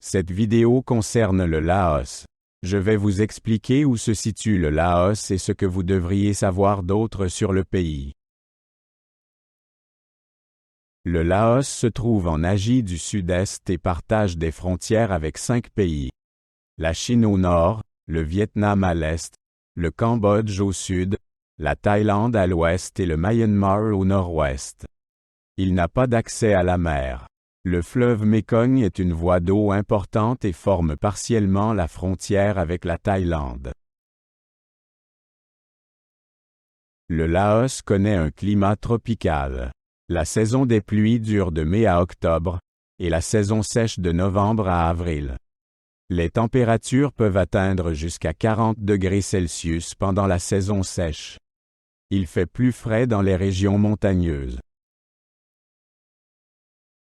Cette vidéo concerne le Laos. Je vais vous expliquer où se situe le Laos et ce que vous devriez savoir d'autre sur le pays. Le Laos se trouve en Asie du Sud-Est et partage des frontières avec 5 pays. La Chine au nord, le Vietnam à l'est, le Cambodge au sud, la Thaïlande à l'ouest et le Myanmar au nord-ouest. Il n'a pas d'accès à la mer. Le fleuve Mékong est une voie d'eau importante et forme partiellement la frontière avec la Thaïlande. Le Laos connaît un climat tropical. La saison des pluies dure de mai à octobre, et la saison sèche de novembre à avril. Les températures peuvent atteindre jusqu'à 40 degrés Celsius pendant la saison sèche. Il fait plus frais dans les régions montagneuses.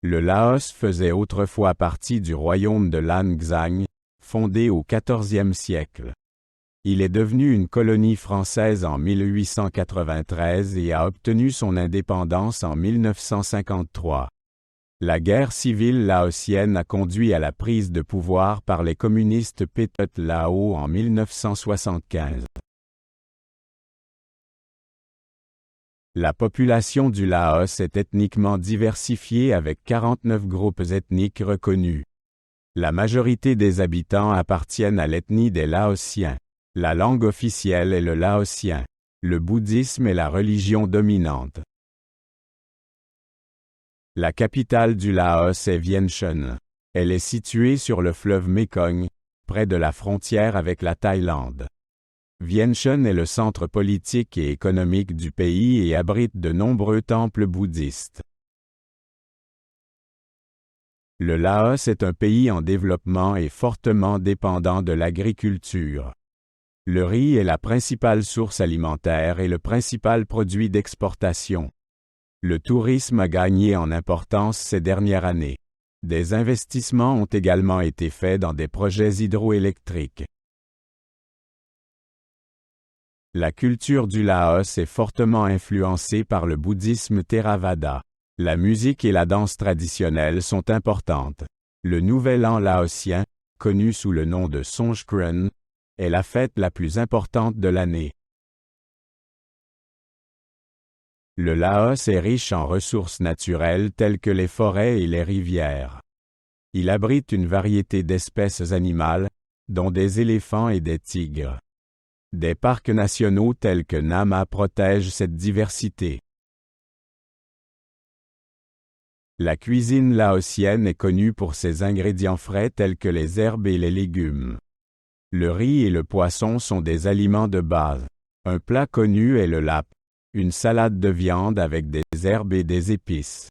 Le Laos faisait autrefois partie du royaume de Lan Xang, fondé au XIVe siècle. Il est devenu une colonie française en 1893 et a obtenu son indépendance en 1953. La guerre civile laotienne a conduit à la prise de pouvoir par les communistes Pathet Lao en 1975. La population du Laos est ethniquement diversifiée avec 49 groupes ethniques reconnus. La majorité des habitants appartiennent à l'ethnie des Laotiens. La langue officielle est le laotien. Le bouddhisme est la religion dominante. La capitale du Laos est Vientiane. Elle est située sur le fleuve Mékong, près de la frontière avec la Thaïlande. Vientiane est le centre politique et économique du pays et abrite de nombreux temples bouddhistes. Le Laos est un pays en développement et fortement dépendant de l'agriculture. Le riz est la principale source alimentaire et le principal produit d'exportation. Le tourisme a gagné en importance ces dernières années. Des investissements ont également été faits dans des projets hydroélectriques. La culture du Laos est fortement influencée par le bouddhisme Theravada. La musique et la danse traditionnelle sont importantes. Le Nouvel An laotien, connu sous le nom de Songkran, est la fête la plus importante de l'année. Le Laos est riche en ressources naturelles telles que les forêts et les rivières. Il abrite une variété d'espèces animales, dont des éléphants et des tigres. Des parcs nationaux tels que Nama protègent cette diversité. La cuisine laotienne est connue pour ses ingrédients frais tels que les herbes et les légumes. Le riz et le poisson sont des aliments de base. Un plat connu est le lap, une salade de viande avec des herbes et des épices.